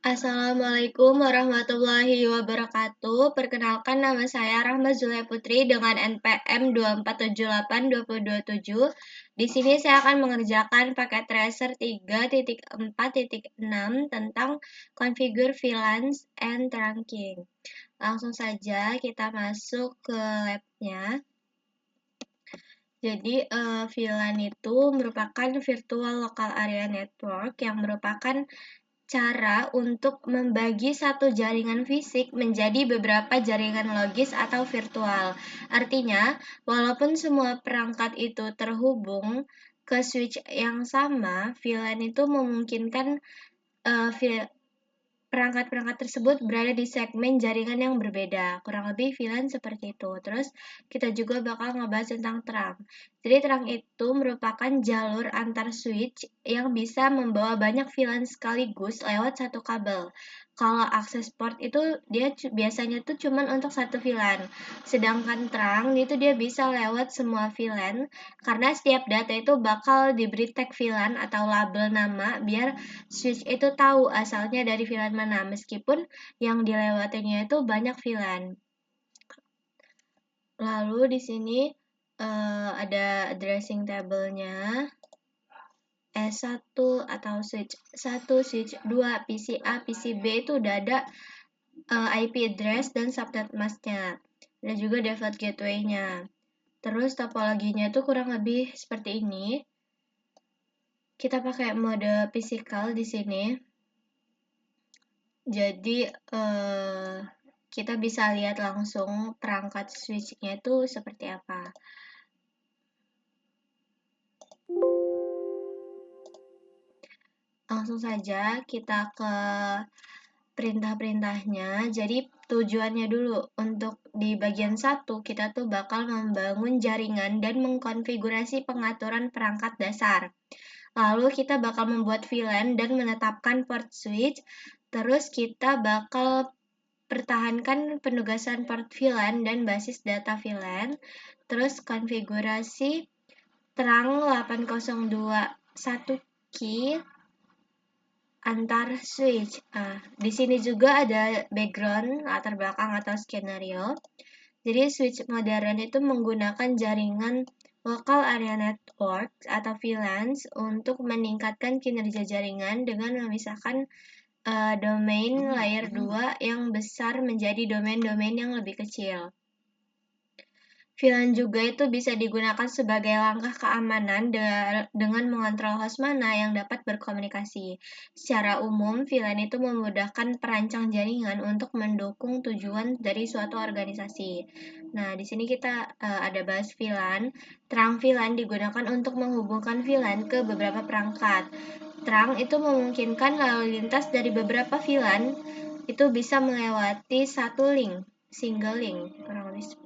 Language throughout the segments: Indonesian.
Assalamualaikum warahmatullahi wabarakatuh. Perkenalkan, nama saya Rahma Zulay Putri dengan NPM 24782027. Di sini saya akan mengerjakan paket tracer 3.4.6 tentang configure VLANs and trunking. Langsung saja kita masuk ke labnya. Jadi, VLAN itu merupakan Virtual Local Area Network yang merupakan cara untuk membagi satu jaringan fisik menjadi beberapa jaringan logis atau virtual. Artinya, walaupun semua perangkat itu terhubung ke switch yang sama, VLAN itu memungkinkan perangkat-perangkat tersebut berada di segmen jaringan yang berbeda. Kurang lebih VLAN seperti itu. Terus kita juga bakal ngebahas tentang trunk. Jadi trunk itu merupakan jalur antar switch yang bisa membawa banyak VLAN sekaligus lewat satu kabel. Kalau akses port itu dia biasanya tuh cuma untuk satu VLAN. Sedangkan trunk itu dia bisa lewat semua VLAN karena setiap data itu bakal diberi tag VLAN atau label nama biar switch itu tahu asalnya dari VLAN mana, meskipun yang dilewatinya itu banyak VLAN. Lalu di sini ada addressing table-nya. S1 atau switch 1, switch 2, PCA, PCB itu udah ada IP address dan subnet mask-nya. Ada juga default gateway-nya. Terus topologinya itu kurang lebih seperti ini. Kita pakai mode physical di sini. Jadi kita bisa lihat langsung perangkat switch-nya itu seperti apa. Langsung saja kita ke perintah-perintahnya. Jadi tujuannya dulu untuk di bagian 1 kita tuh bakal membangun jaringan dan mengkonfigurasi pengaturan perangkat dasar. Lalu kita bakal membuat VLAN dan menetapkan port switch. Terus kita bakal pertahankan penugasan port VLAN dan basis data VLAN. Terus konfigurasi terang 8021 key antar switch. Di sini juga ada background, latar belakang atau skenario. Jadi switch modern itu menggunakan jaringan local area network atau VLANs untuk meningkatkan kinerja jaringan dengan memisahkan domain layer 2 yang besar menjadi domain-domain yang lebih kecil. VLAN juga itu bisa digunakan sebagai langkah keamanan dengan mengontrol host mana yang dapat berkomunikasi. Secara umum, VLAN itu memudahkan perancang jaringan untuk mendukung tujuan dari suatu organisasi. Nah, di sini kita ada bahas VLAN. Terang VLAN digunakan untuk menghubungkan VLAN ke beberapa perangkat. Terang itu memungkinkan lalu lintas dari beberapa VLAN itu bisa melewati satu link, single link, kurang lebih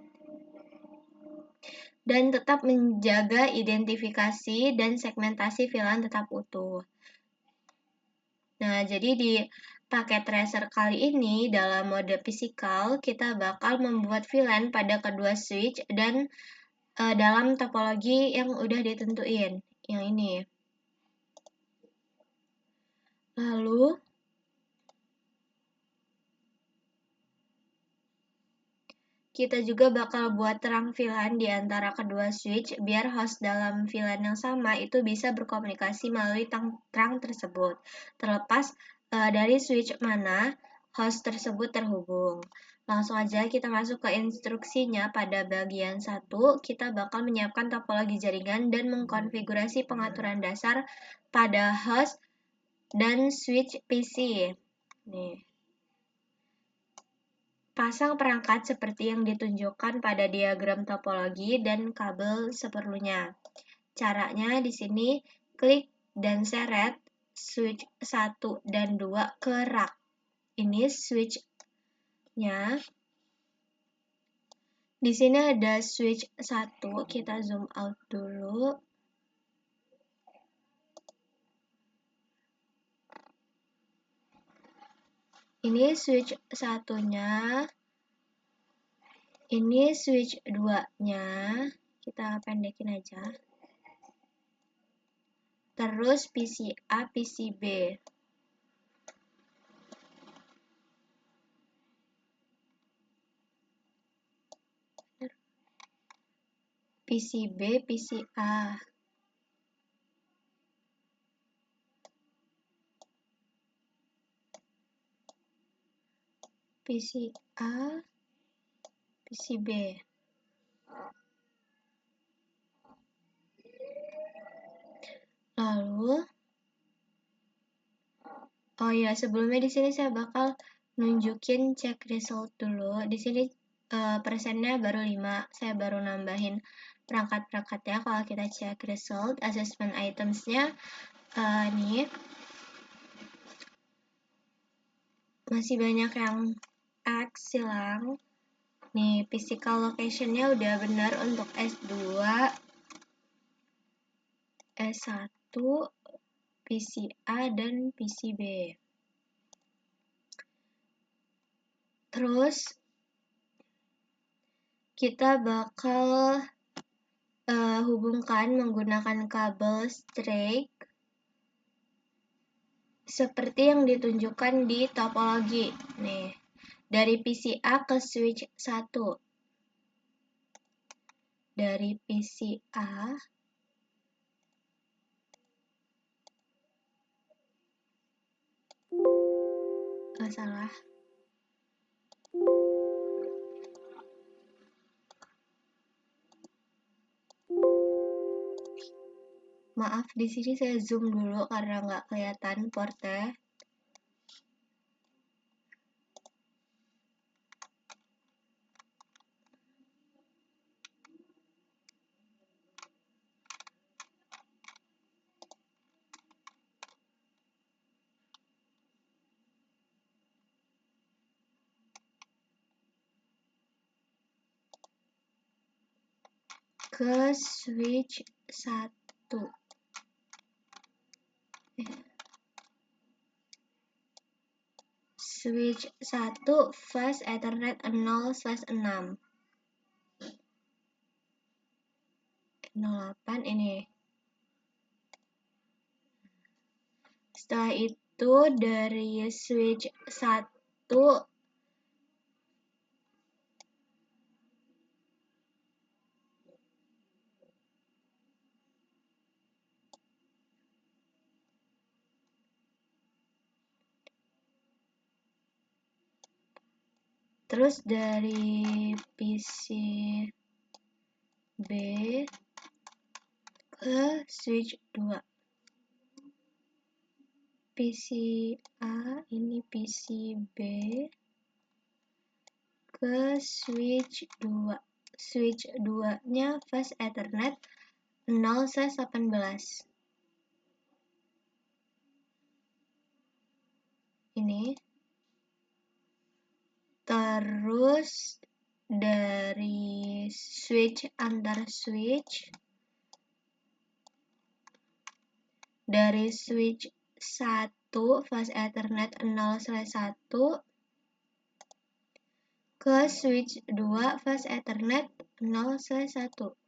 dan tetap menjaga identifikasi dan segmentasi VLAN tetap utuh. Nah, jadi di paket tracer kali ini dalam mode physical kita bakal membuat VLAN pada kedua switch dan dalam topologi yang udah ditentuin, yang ini. Lalu kita juga bakal buat terang VLAN di antara kedua switch biar host dalam VLAN yang sama itu bisa berkomunikasi melalui terang tersebut, terlepas dari switch mana host tersebut terhubung. Langsung aja kita masuk ke instruksinya. Pada bagian 1, kita bakal menyiapkan topologi jaringan dan mengkonfigurasi pengaturan dasar pada host dan switch PC. Nih. Pasang perangkat seperti yang ditunjukkan pada diagram topologi dan kabel seperlunya. Caranya di sini klik dan seret switch 1 dan 2 ke rak. Ini switch-nya. Di sini ada switch 1, kita zoom out dulu. Ini switch 1-nya. Ini switch 2-nya. Kita pendekin aja. Terus PCA, PCB. PCB, PCA. PCA, PCB. Lalu, oh ya, sebelumnya di sini saya bakal nunjukin cek result dulu. Di sini persennya baru 5, saya baru nambahin perangkat-perangkatnya. Kalau kita cek result, assessment items-nya nih masih banyak yang X silang. Nih, physical location-nya udah benar untuk S2, S1, PCA, dan PCB. Terus, kita bakal hubungkan menggunakan kabel straight seperti yang ditunjukkan di topologi. Nih, dari PCA ke switch 1. Dari PCA salah. Maaf, di sini saya zoom dulu karena nggak kelihatan portnya. Ke switch 1. Switch 1 fast Ethernet 0/6. 08 ini. Setelah itu dari switch 1 terus dari PCB ke switch 2. PCA ini PCB ke switch 2. Switch 2-nya fast Ethernet 0/18. Ini. Terus dari switch antar switch, dari switch 1 fast Ethernet 0/1 ke switch 2 fast Ethernet 0/1.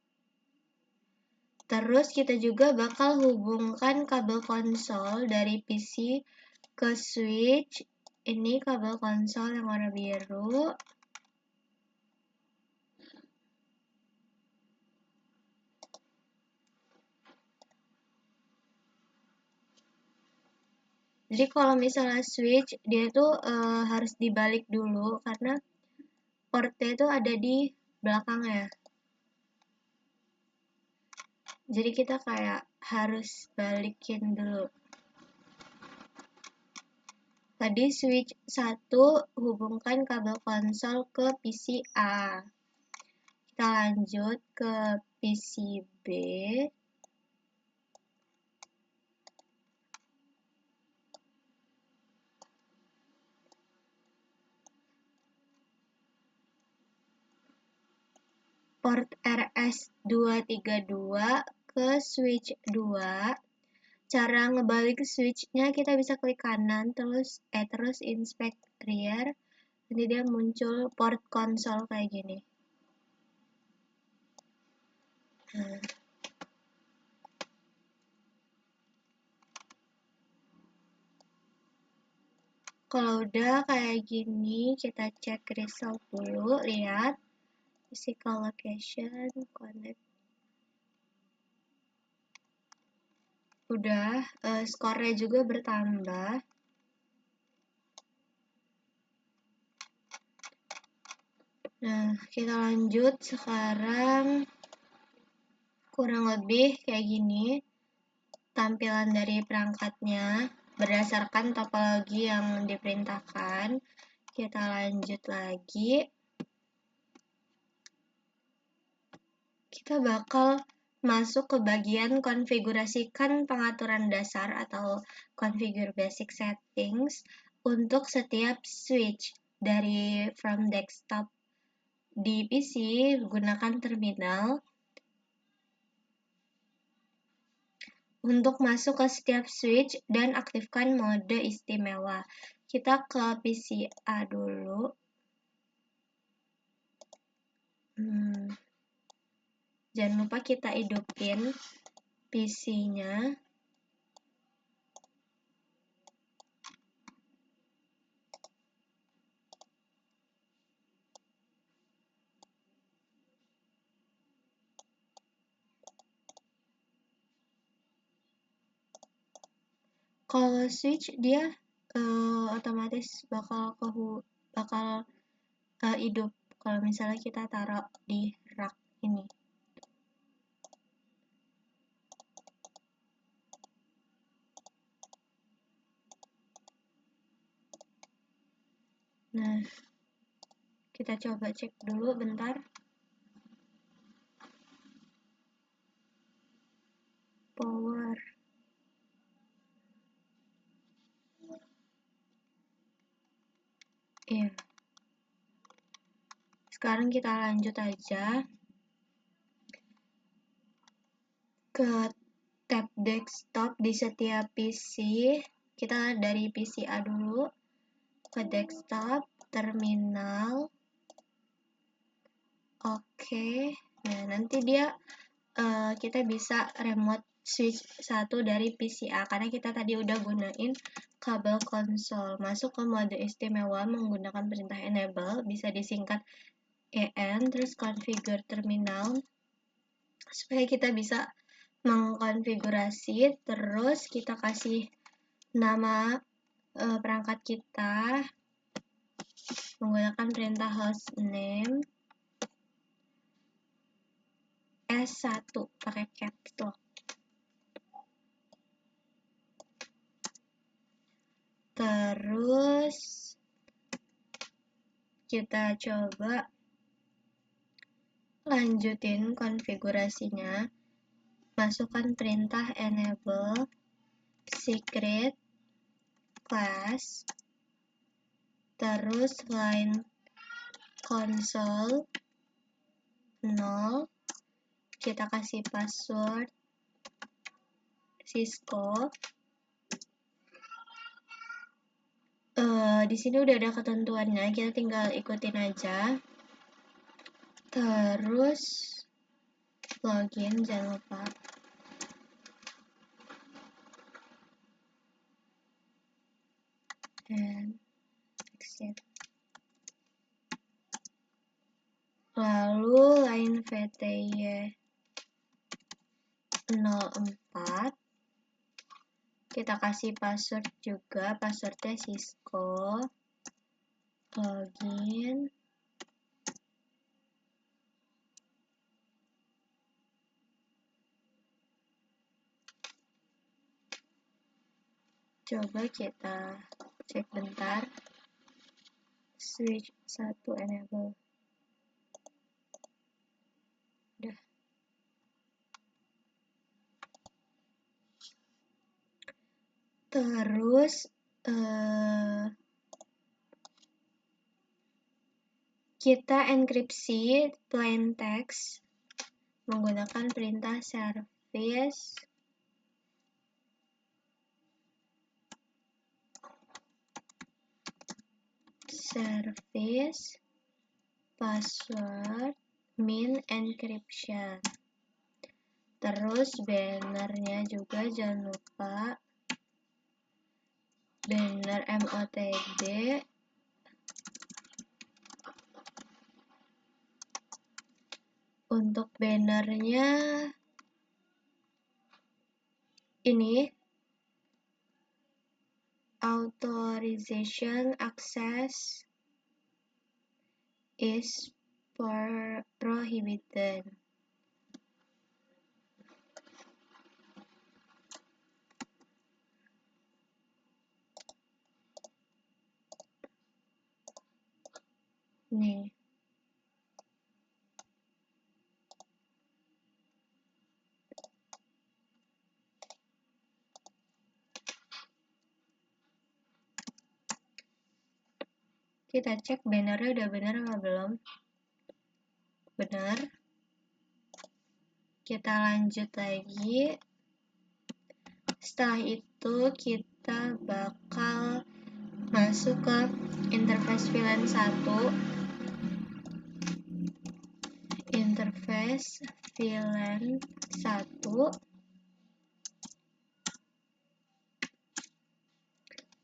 Terus kita juga bakal hubungkan kabel konsol dari PC ke switch. Ini kabel konsol yang warna biru. Jadi kalau misalnya switch, dia tuh harus dibalik dulu karena portnya itu ada di belakangnya. Jadi kita kayak harus balikin dulu. Tadi switch 1 hubungkan kabel konsol ke PCA. Kita lanjut ke PCB. Port RS232 ke switch 2. Cara ngebalik switch-nya kita bisa klik kanan terus inspect rear. Nanti dia muncul port konsol kayak gini. Nah. Kalau udah kayak gini, kita cek result dulu, lihat physical location, connect. Udah, skornya juga bertambah. Nah, kita lanjut sekarang. Kurang lebih kayak gini tampilan dari perangkatnya berdasarkan topologi yang diperintahkan. Kita lanjut lagi. Kita bakal masuk ke bagian konfigurasikan pengaturan dasar atau configure basic settings untuk setiap switch dari from desktop di PC. Gunakan terminal. Untuk masuk ke setiap switch dan aktifkan mode istimewa. Kita ke PCA dulu. Jangan lupa kita hidupin PC-nya. Kalau switch dia otomatis bakal hidup kalau misalnya kita taruh di rak ini. Nah, kita coba cek dulu bentar. Power. Iya. Sekarang kita lanjut aja ke tab desktop di setiap PC. Kita dari PCA dulu ke desktop, terminal. Oke. Nah, nanti dia kita bisa remote switch 1 dari PCA karena kita tadi udah gunain kabel konsol. Masuk ke mode istimewa menggunakan perintah enable, bisa disingkat EN, terus configure terminal supaya kita bisa mengkonfigurasi. Terus kita kasih nama perangkat kita menggunakan perintah hostname S1 pakai caps lock. Terus kita coba lanjutin konfigurasinya. Masukkan perintah enable secret class, terus line console 0, kita kasih password Cisco. Di sini udah ada ketentuannya, kita tinggal ikutin aja. Terus login, jangan lupa. And exit. Lalu line VTY 04. Kita kasih password juga, passwordnya Cisco. Login. Coba kita cek bentar. Switch 1 enable. Udah. Terus kita enkripsi plain text menggunakan perintah service password min encryption. Terus bannernya juga jangan lupa banner MOTD. Untuk bannernya ini authorization access is prohibited. Nih. Kita cek bannernya udah benar apa belum. Benar. Kita lanjut lagi. Setelah itu kita bakal masuk ke interface VLAN 1. Interface VLAN 1.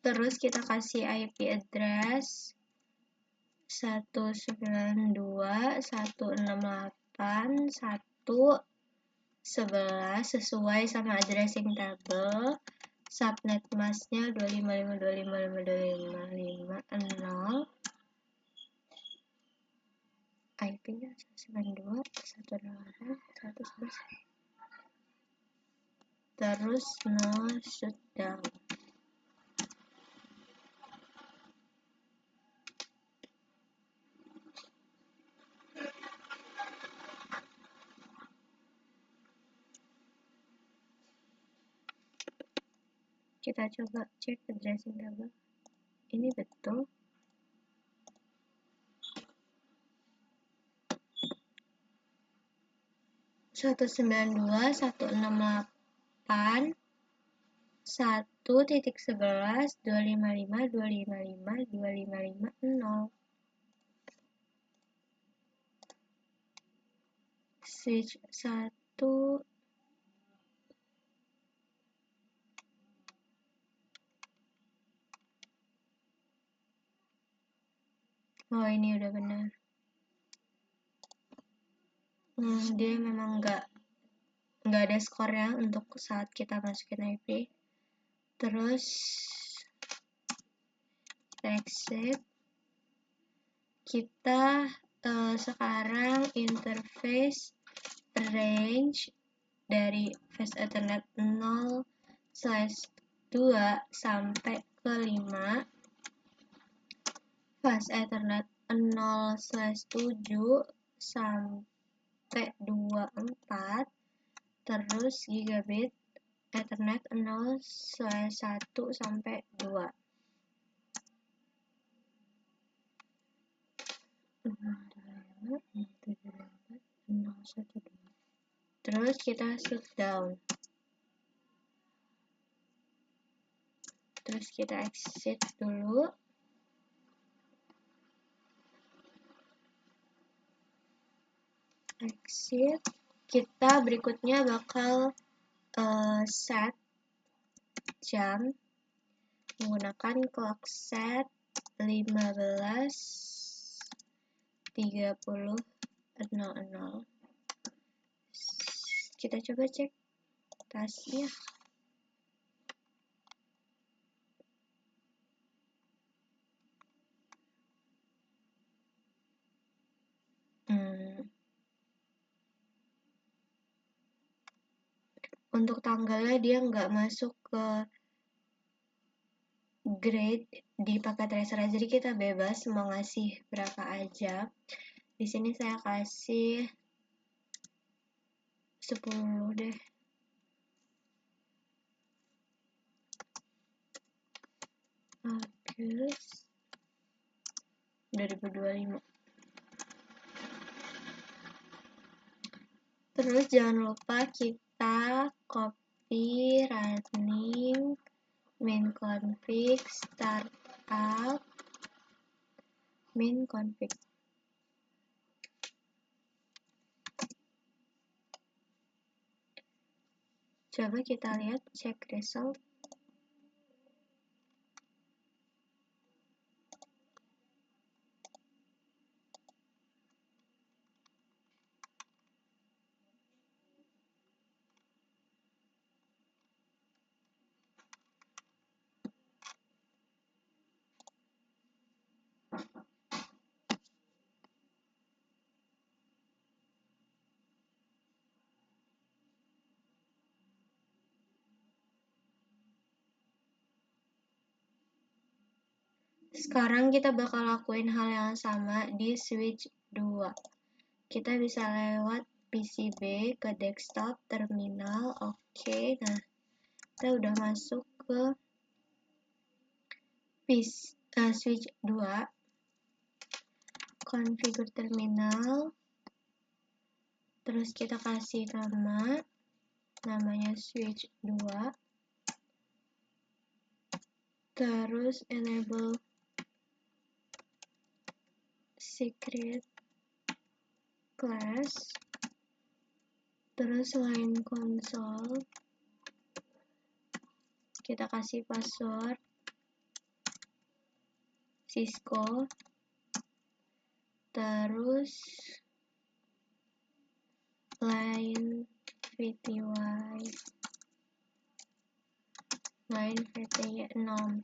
Terus kita kasih IP address 192.168.1.11 sesuai sama addressing table. Subnet masknya 255.255.255.0. IP-nya 192.168.1.11. Terus no shutdown. Kita coba cek addressing table. Ini betul. Satu 192.168.1.11.255.255.255.0. Switch 1. Oh, ini udah benar. Dia memang nggak ada skornya untuk saat kita masukin IP. Terus kita exit. Kita sekarang interface range dari fast ethernet 0/2 sampai ke 5, fast ethernet 0/7 sampai 24, terus gigabit ethernet 0/1 sampai 2. Terus kita shutdown. Terus kita exit dulu. Exit. Kita berikutnya bakal set jam menggunakan clock set 15.30.00. Kita coba cek tasnya. Untuk tanggalnya dia nggak masuk ke grade di paket tracer, jadi kita bebas mau ngasih berapa aja. Di sini saya kasih 10 deh. August 2025. Terus jangan lupa kita copy running main config startup main config. Coba kita lihat check result. Sekarang kita bakal lakuin hal yang sama di switch 2. Kita bisa lewat PCB ke desktop terminal. Oke, nah kita udah masuk ke switch 2. Configure terminal. Terus kita kasih namanya switch 2. Terus enable secret class. Terus line console. Kita kasih password Cisco. Terus line VTY. Line VTY 04.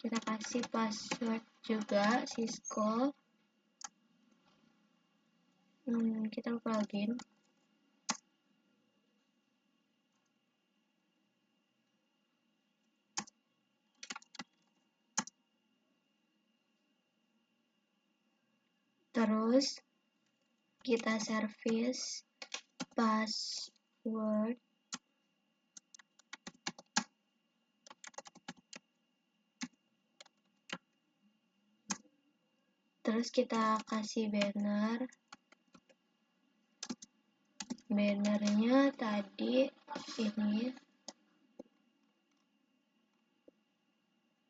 Kita kasih password juga Cisco. Kita lupa login. Terus kita service password. Terus kita kasih banner. Bannernya tadi ini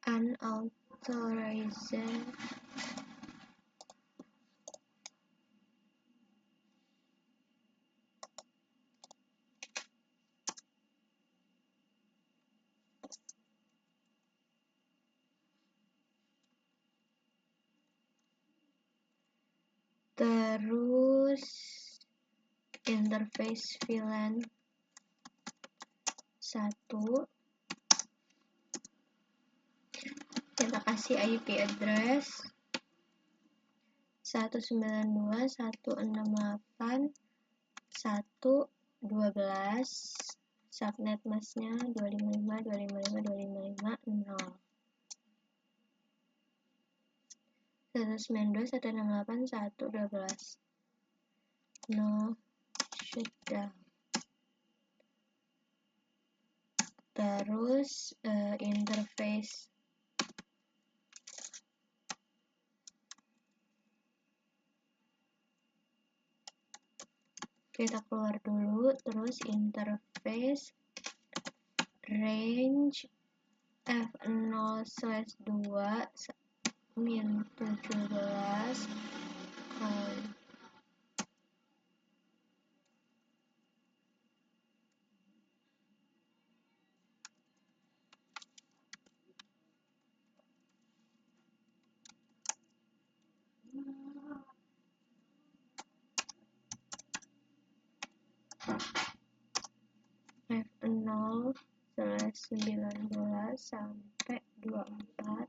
unauthorized. Terus interface VLAN 1. Kita kasih IP address 192.168.1.12. Subnet masknya 255.255.255.0. 192.168.1.12. No shutdown. Terus interface kita keluar dulu. Terus interface range F0/2-17 F0/19 sampai 24,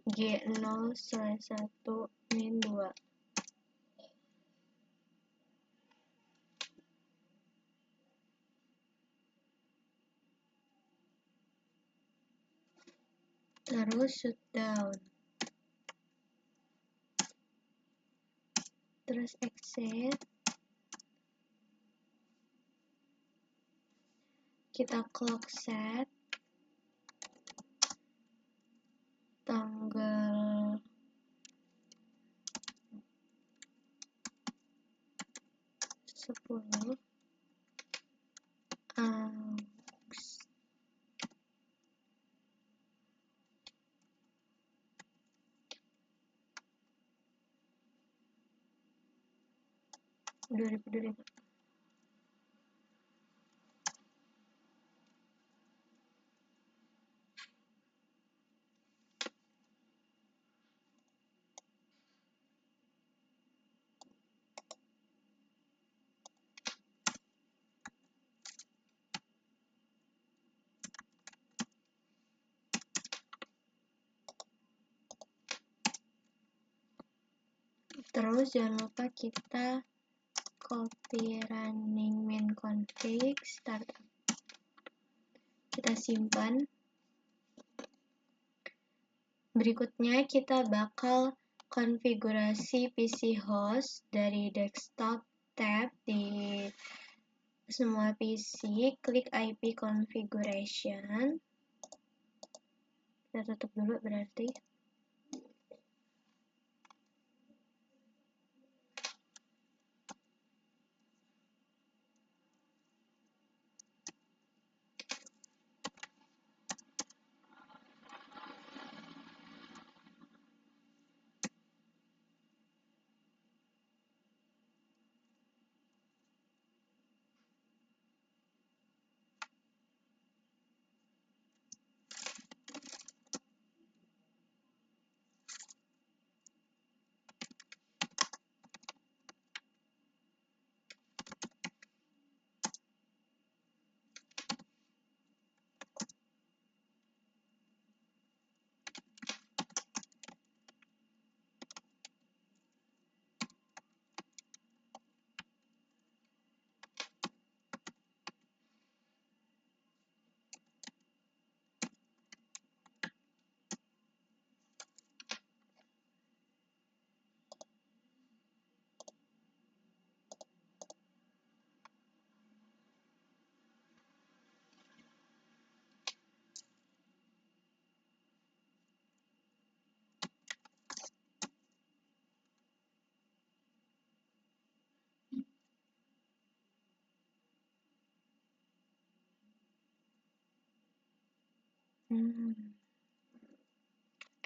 G0/1-2. Terus shutdown. Terus exit. Kita clock set tanggal 10 Agustus 2025. Terus jangan lupa kita copy running main config startup. kita simpan. Berikutnya kita bakal konfigurasi PC host dari desktop tab di semua PC, klik IP configuration. Kita tutup dulu berarti.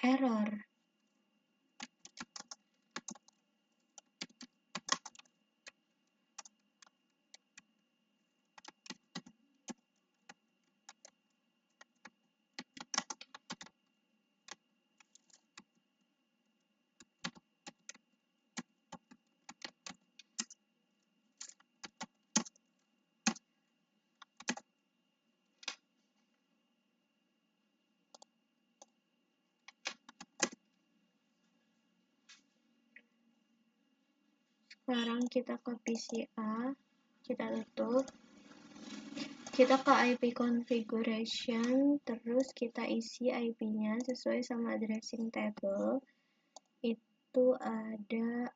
Error. Sekarang kita ke PCA, kita tutup, kita ke IP configuration, terus kita isi IP-nya sesuai sama addressing table. Itu ada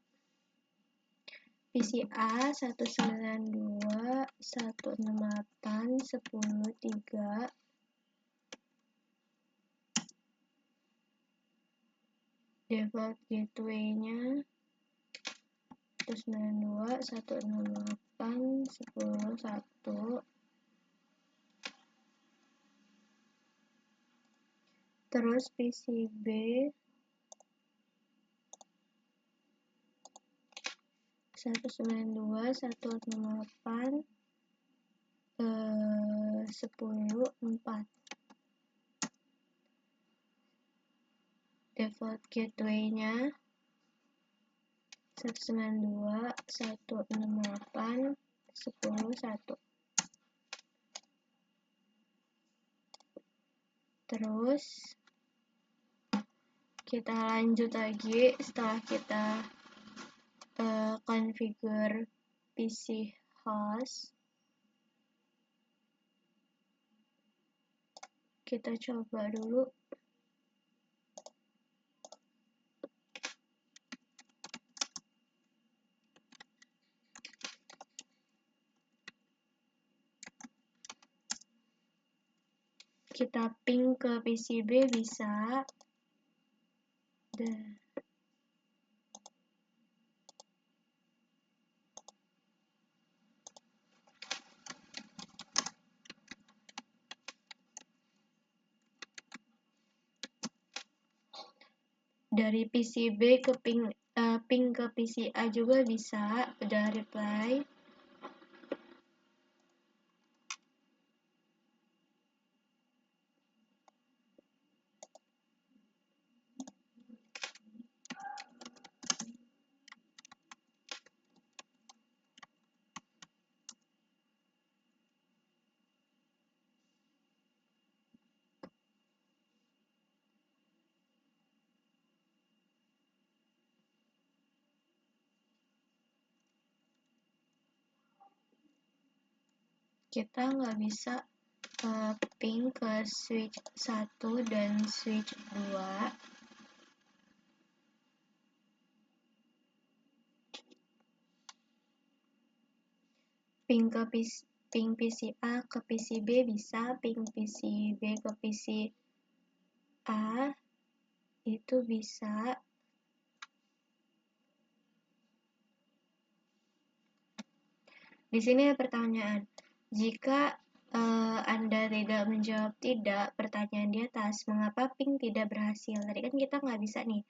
PCA 192.168.10.3, default gateway-nya 192.168.10.1, terus PCB 192.168.10.4, default gateway-nya 192.168.10.1. Terus kita lanjut lagi setelah kita configure PC host. Kita coba dulu. Kita ping ke PCB bisa. Dari PCB ke ping ke PCA juga bisa, udah reply. Kita nggak bisa ping ke switch 1 dan switch 2. Ping PC A ke PC B bisa, ping PC B ke PC A itu bisa. Di sini ada pertanyaan. Jika Anda tidak menjawab tidak pertanyaan di atas, mengapa ping tidak berhasil? Tadi kan kita nggak bisa nih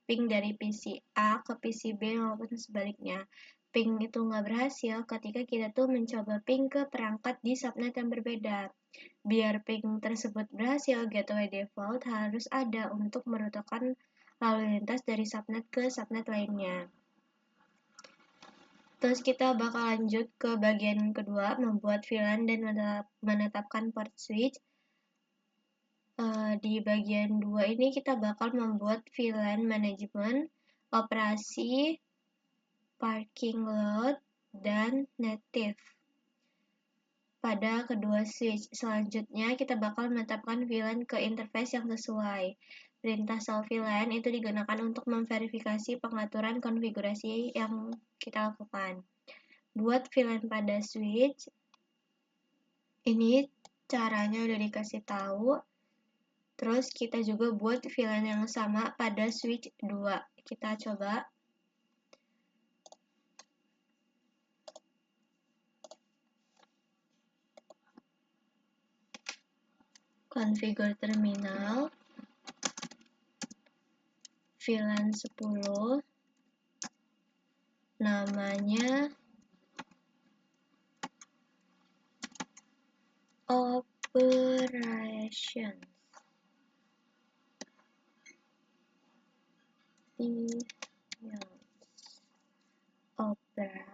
ping dari PC A ke PC B maupun sebaliknya. Ping itu nggak berhasil ketika kita tuh mencoba ping ke perangkat di subnet yang berbeda. Biar ping tersebut berhasil, gateway default harus ada untuk merutakan lalu lintas dari subnet ke subnet lainnya. Terus kita bakal lanjut ke bagian kedua, membuat VLAN dan menetapkan port switch. Di bagian 2 ini kita bakal membuat VLAN management, operasi, parking lot, dan native pada kedua switch. Selanjutnya kita bakal menetapkan VLAN ke interface yang sesuai. Perintah solve VLAN itu digunakan untuk memverifikasi pengaturan konfigurasi yang kita lakukan. Buat VLAN pada switch, ini caranya udah dikasih tahu. Terus kita juga buat VLAN yang sama pada switch 2. Kita coba. Configure terminal. VLAN 10. Namanya operations. Opera.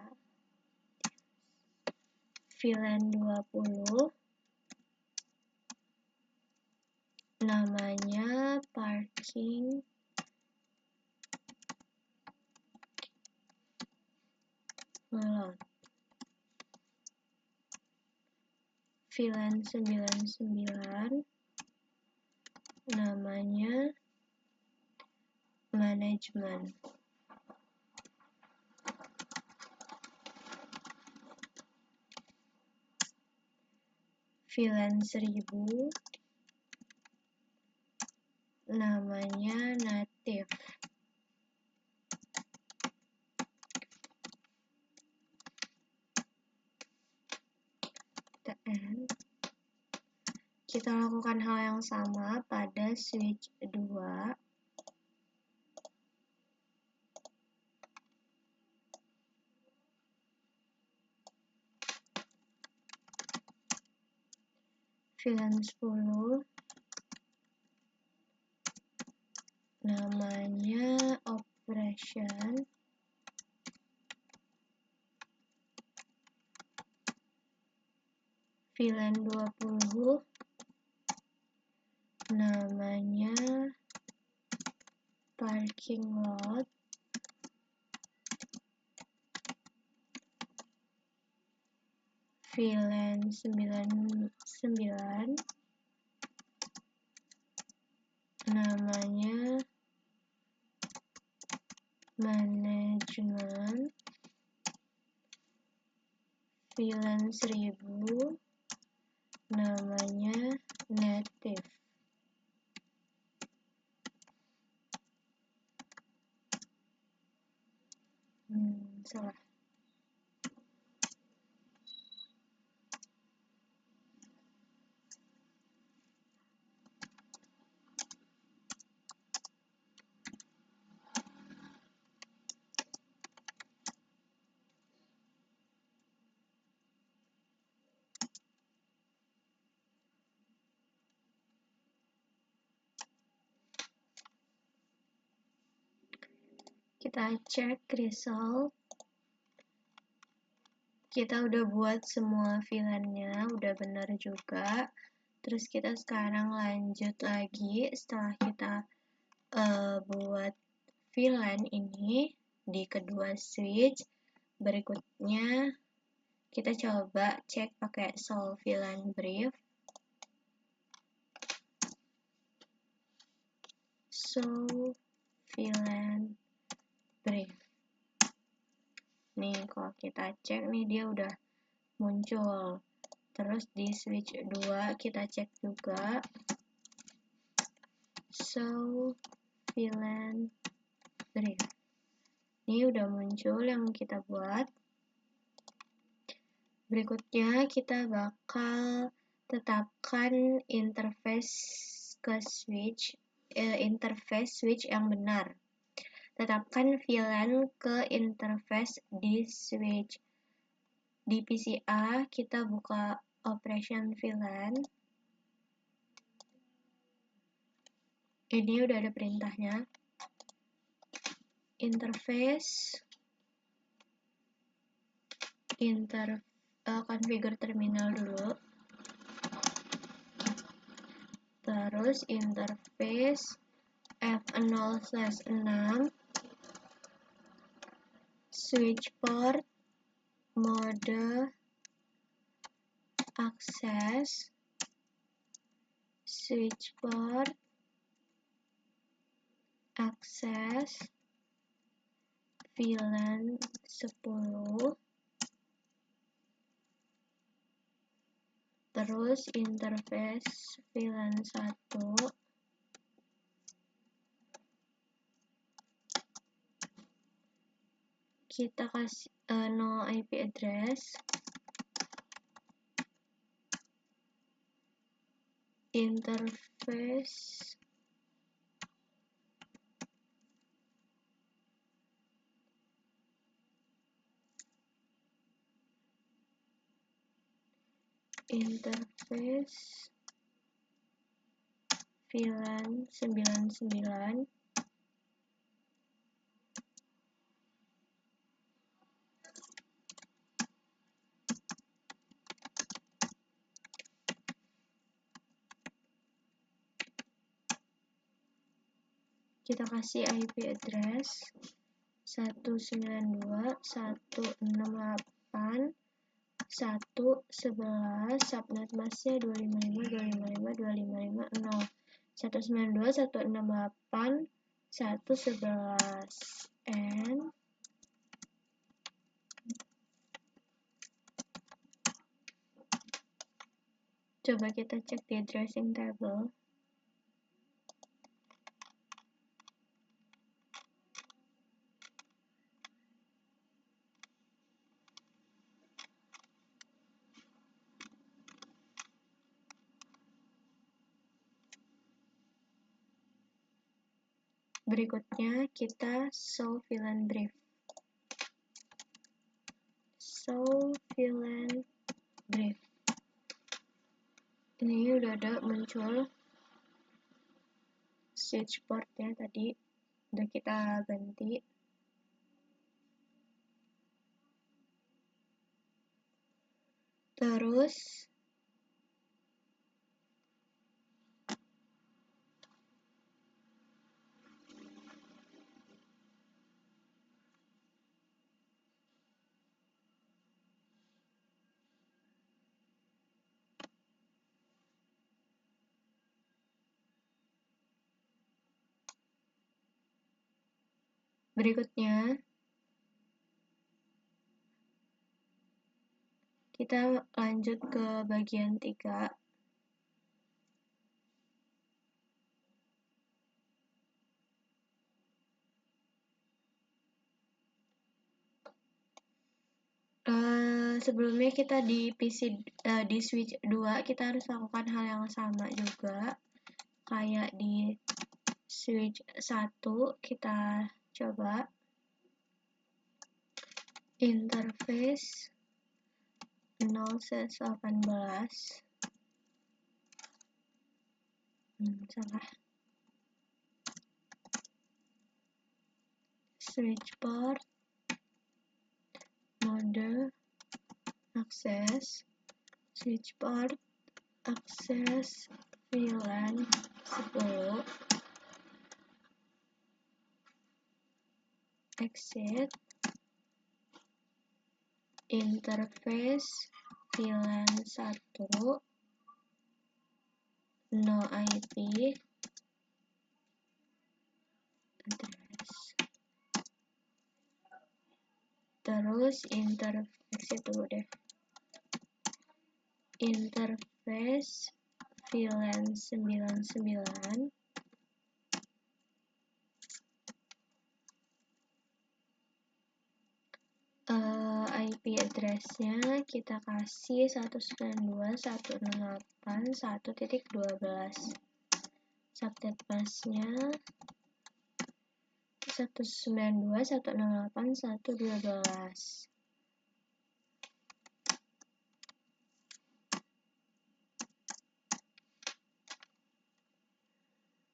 VLAN 20. Namanya parking lot. VLAN 99. Namanya management. VLAN 1000. Namanya native. Kita lakukan hal yang sama pada switch 2. VLAN 10. Namanya operation. VLAN 20. Namanya parking lot. VLAN 99. Namanya management. VLAN 1000. Namanya native. Salah. Kita cek result. Kita udah buat semua VLAN-nya, udah benar juga. Terus kita sekarang lanjut lagi setelah kita buat VLAN ini di kedua switch. Berikutnya kita coba cek pakai solve VLAN brief. show VLAN brief. Nih kalau kita cek nih dia udah muncul. Terus di switch 2 kita cek juga show VLAN brief. Ini udah muncul yang kita buat. Berikutnya kita bakal tetapkan interface switch yang benar. Tetapkan VLAN ke interface di switch. Di PCA kita buka operation VLAN. Ini udah ada perintahnya. Interface configure terminal dulu. Terus interface F0/6 switch port mode access switch port access VLAN 10. Terus interface VLAN 1 kita kasih no IP address. Interface VLAN 99. Kita kasih IP address 192.168.1.11, subnet masknya 255.255.255.0, 192.168.1.11, and coba kita cek di addressing table. Berikutnya kita show VLAN brief. Show VLAN brief. Ini udah ada muncul switch portnya tadi, udah kita ganti. Terus berikutnya kita lanjut ke bagian 3. Sebelumnya kita di di switch 2 kita harus lakukan hal yang sama juga kayak di switch 1. Kita coba interface 0/18 salah, switch port mode access switch port access VLAN 10 exit interface VLAN 1 no IP address. Terus interface dulu deh. Interface VLAN 99 IP address-nya kita kasih 192.168.1.12. Subnet mask-nya 192.168.1.12.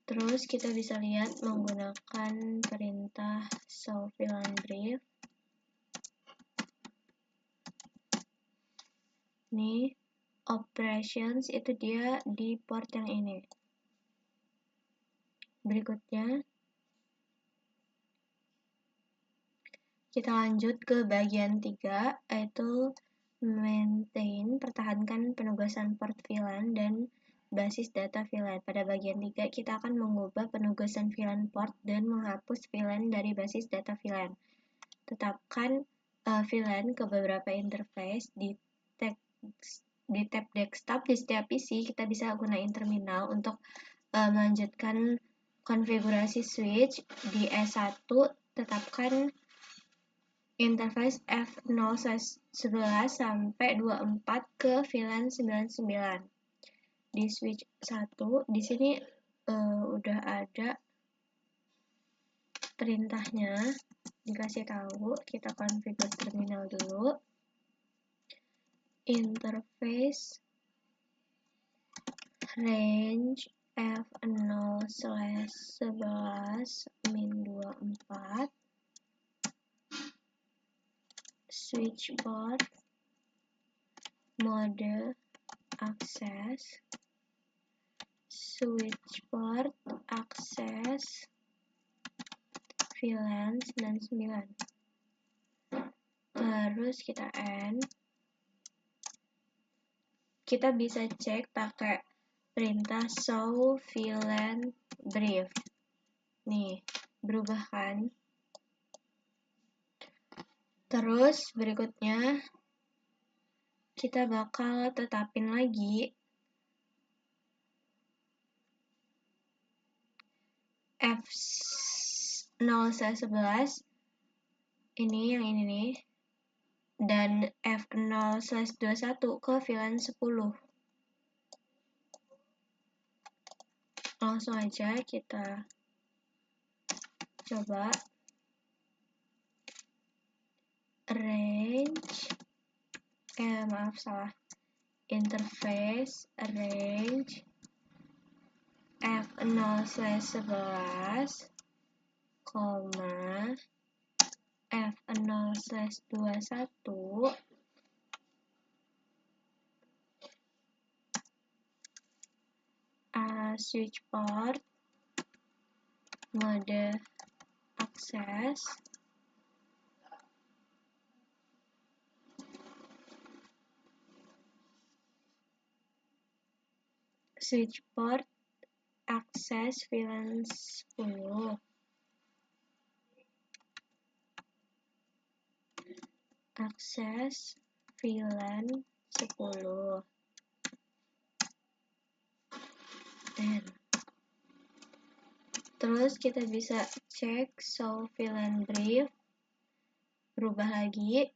Terus kita bisa lihat menggunakan perintah show VLAN brief. Nih, operations itu dia di port yang ini. Berikutnya, kita lanjut ke bagian 3, yaitu maintain, pertahankan penugasan port VLAN dan basis data VLAN. Pada bagian 3, kita akan mengubah penugasan VLAN port dan menghapus VLAN dari basis data VLAN. Tetapkan VLAN ke beberapa interface di tab desktop di setiap PC. Kita bisa gunain terminal untuk melanjutkan konfigurasi switch. Di S1 tetapkan interface F0/11 sampai 24 ke VLAN 99. Di switch 1 di sini udah ada perintahnya, dikasih tahu. Kita configure terminal dulu. Interface range F0/11-24 switch port mode access switch port access VLAN 99. Terus kita end. Kita bisa cek pakai perintah show VLAN brief. Nih, berubah kan? Terus berikutnya kita bakal tetapin lagi F0/11 ini yang ini nih, dan F0/21 ke VLAN 10. Langsung aja kita coba. Interface range F0/11, F0/21 switch port mode access switch port access VLAN 10. Akses VLAN 10. Terus kita bisa cek show VLAN brief. Berubah lagi.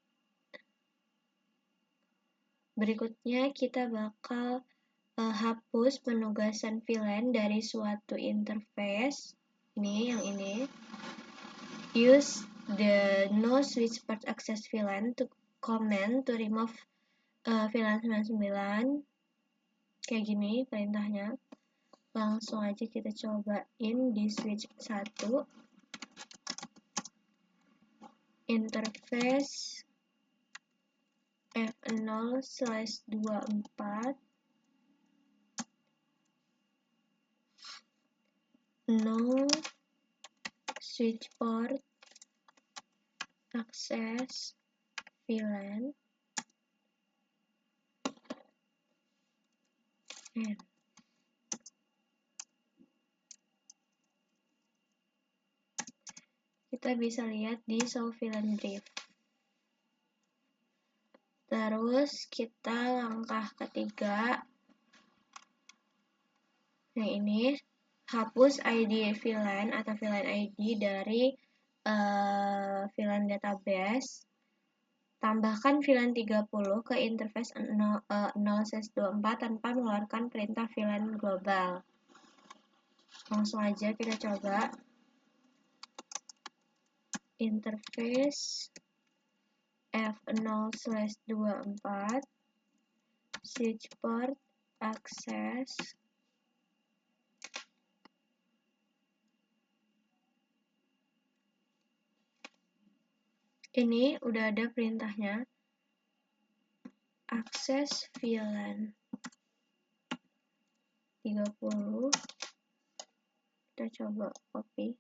Berikutnya kita bakal hapus penugasan VLAN dari suatu interface. Ini yang ini. Use the no switch port access VLAN to command to remove VLAN 99. Kayak gini perintahnya. Langsung aja kita cobain di switch 1. Interface F0/24 no switch port access VLAN and kita bisa lihat di show VLAN brief. Terus kita langkah ketiga, nah ini hapus ID VLAN atau VLAN ID dari VLAN database. Tambahkan VLAN 30 ke interface 0/24 tanpa mengeluarkan perintah VLAN global. Langsung aja kita coba. Interface F0/24 switch port access. Ini udah ada perintahnya. Akses VLAN 30. Kita coba copy.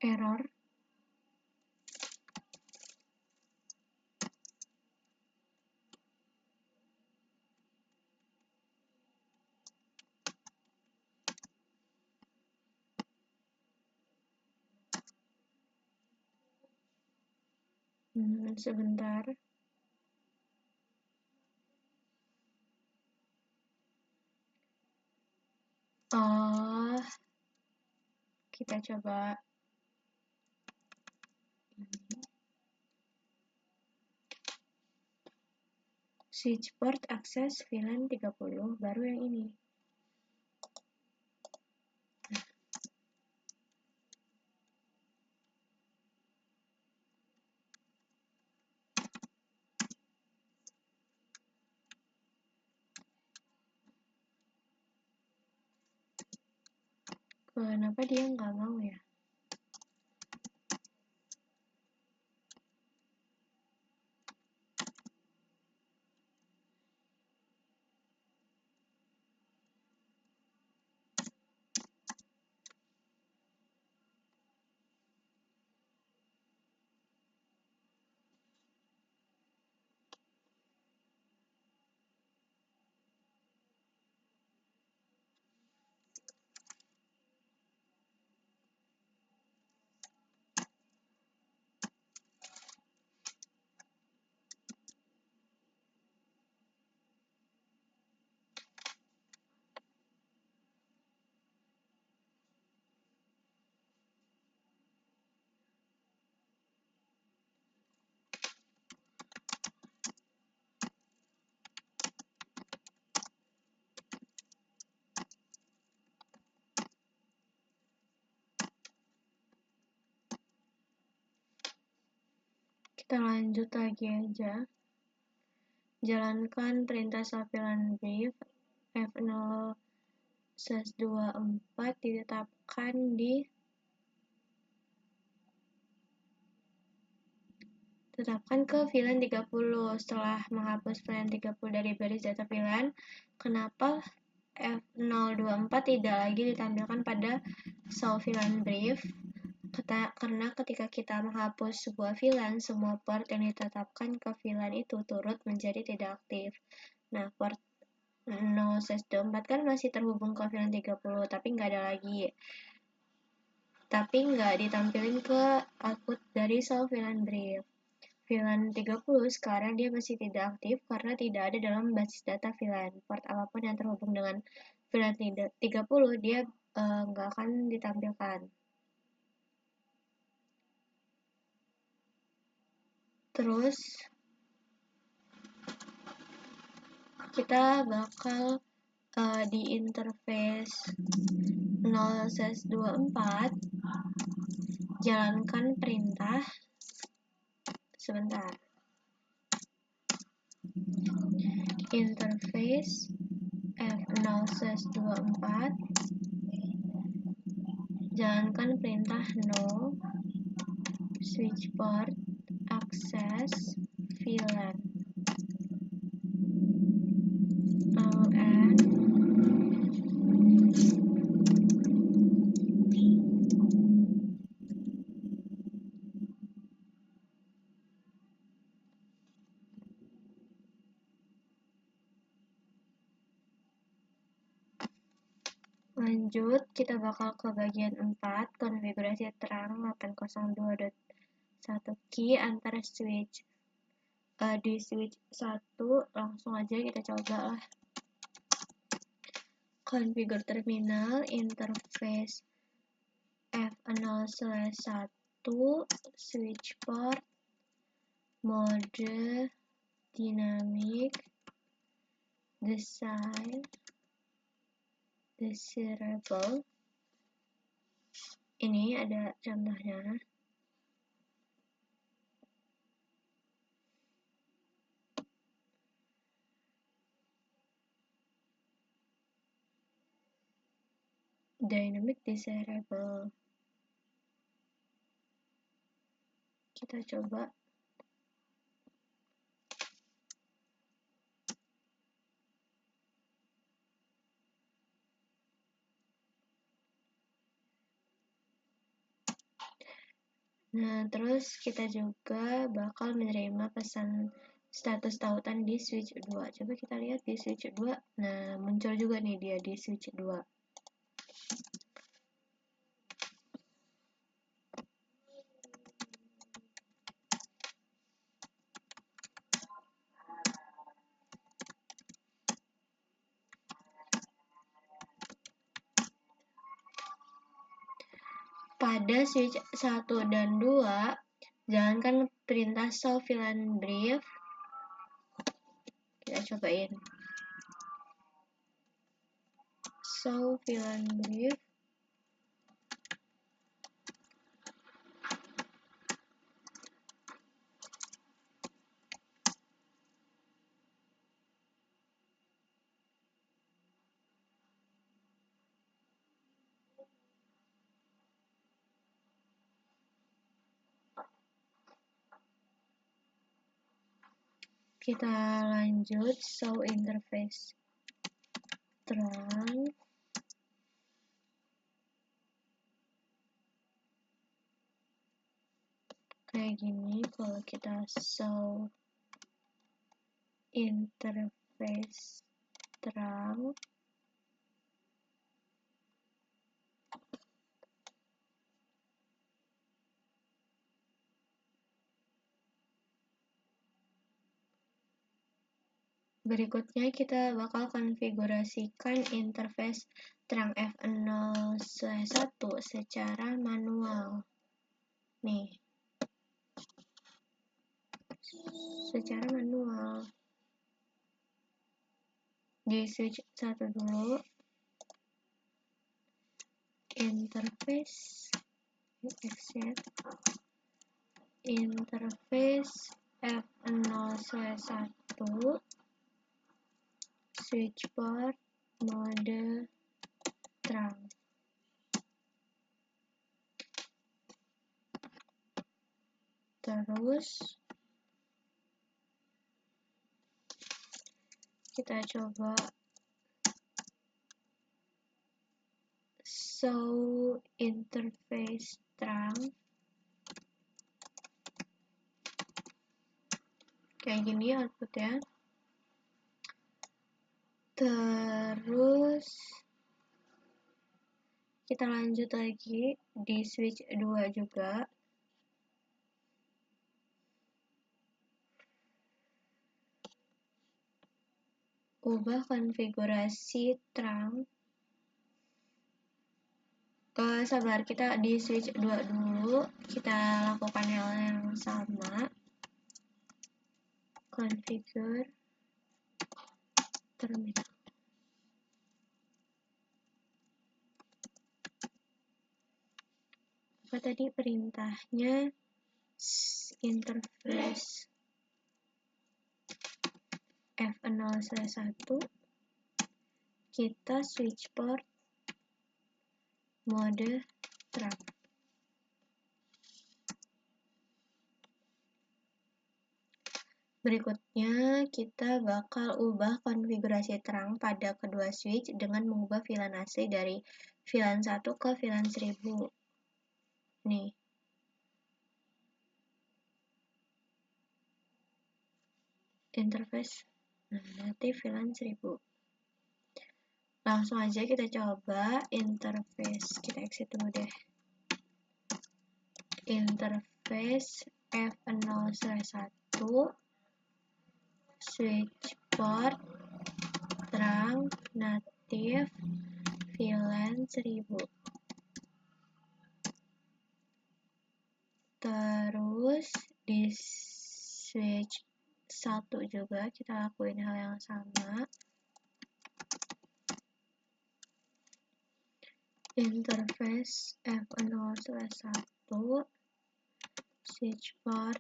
Error. Sebentar. Oh, kita coba. Switch port akses VLAN 30, baru yang ini. Kenapa dia nggak mau ya? Kita lanjut lagi aja. Jalankan perintah show VLAN brief F0/24 ditetapkan ke VLAN 30. Setelah menghapus VLAN 30 dari baris data VLAN, kenapa F0/24 tidak lagi ditampilkan pada show VLAN brief? Karena ketika kita menghapus sebuah VLAN, semua port yang ditetapkan ke VLAN itu turut menjadi tidak aktif. Nah, port 0/24 kan masih terhubung ke VLAN 30, tapi nggak ada lagi. Tapi nggak ditampilin ke output dari show VLAN brief. VLAN 30 sekarang dia masih tidak aktif karena tidak ada dalam basis data VLAN. Port apapun yang terhubung dengan VLAN 30 dia nggak akan ditampilkan. Terus kita bakal di interface 0/24 jalankan perintah sebentar. Interface F0/24 jalankan perintah no switch port access VLAN and lanjut, kita bakal ke bagian 4, konfigurasi terang 802.1 key antara switch. Di switch 1, langsung aja kita coba lah. Configure terminal, interface F0/1, switch port, mode, dynamic, design, desirable. Ini ada contohnya. Dynamic desirable. Kita coba. Nah, terus kita juga bakal menerima pesan status tautan di switch 2. Coba kita lihat di switch 2. Nah, muncul juga nih dia di switch 2. Pada switch 1 dan 2, jalankan perintah show VLAN brief. Kita cobain. Show VLAN brief. Kita lanjut, show interface terang. Kayak gini, kalau kita show interface terang, berikutnya kita bakal konfigurasikan interface terang F0/1 secara manual. Nih. Secara manual. Di switch 1 dulu. Interface exit. Interface F0/1 switch port mode terang. Terus kita coba show interface terang. Kayak gini outputnya. Terus kita lanjut lagi di switch 2 juga. Ubah konfigurasi terang. Sabar, kita di switch 2 dulu. Kita lakukan hal yang sama. configure terminal. Apa tadi perintahnya? Interface F0/1, kita switch port mode terang. Berikutnya, kita bakal ubah konfigurasi terang pada kedua switch dengan mengubah VLAN asli dari VLAN 1 ke VLAN 1000. Nih. Interface native VLAN 1000. Langsung aja kita coba interface. Kita exit dulu deh. Interface F0/1 switch port terang native VLAN 1000. Terus di switch 1 juga kita lakuin hal yang sama. Interface F0/1 switch port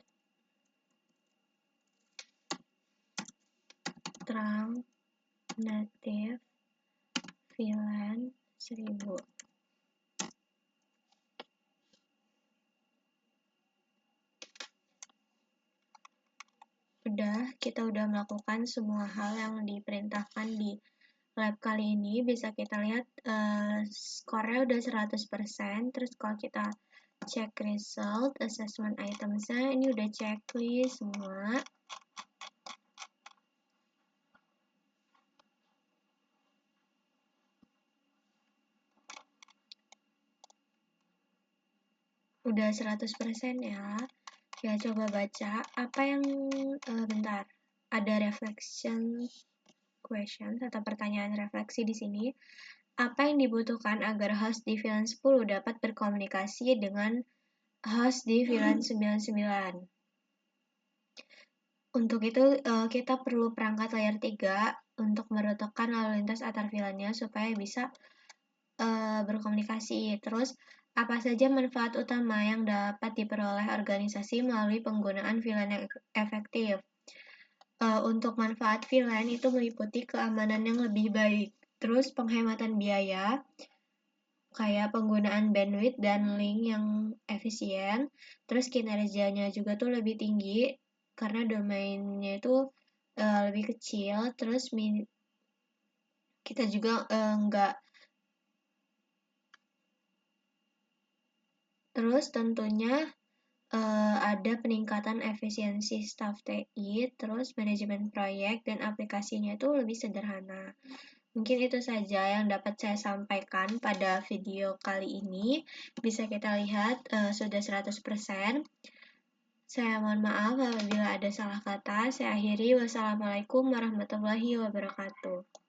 terang native VLAN 1000. Kita udah melakukan semua hal yang diperintahkan di lab kali ini. Bisa kita lihat skornya udah 100%. Terus kalau kita cek result, assessment itemsnya, ini udah checklist semua. Udah 100% ya. Ya, coba baca apa yang bentar. Ada reflection question atau pertanyaan refleksi di sini. Apa yang dibutuhkan agar host di VLAN 10 dapat berkomunikasi dengan host di VLAN 99? Untuk itu kita perlu perangkat layer 3 untuk meruntuhkan lalu lintas antar VLAN-nya supaya bisa berkomunikasi. Terus apa saja manfaat utama yang dapat diperoleh organisasi melalui penggunaan VLAN yang efektif? Untuk manfaat VLAN itu meliputi keamanan yang lebih baik, terus penghematan biaya, kayak penggunaan bandwidth dan link yang efisien, terus kinerjanya juga tuh lebih tinggi karena domainnya itu lebih kecil, terus kita juga nggak. Terus tentunya ada peningkatan efisiensi staf TI, terus manajemen proyek dan aplikasinya itu lebih sederhana. Mungkin itu saja yang dapat saya sampaikan pada video kali ini. Bisa kita lihat sudah 100%. Saya mohon maaf apabila ada salah kata. Saya akhiri. Wassalamualaikum warahmatullahi wabarakatuh.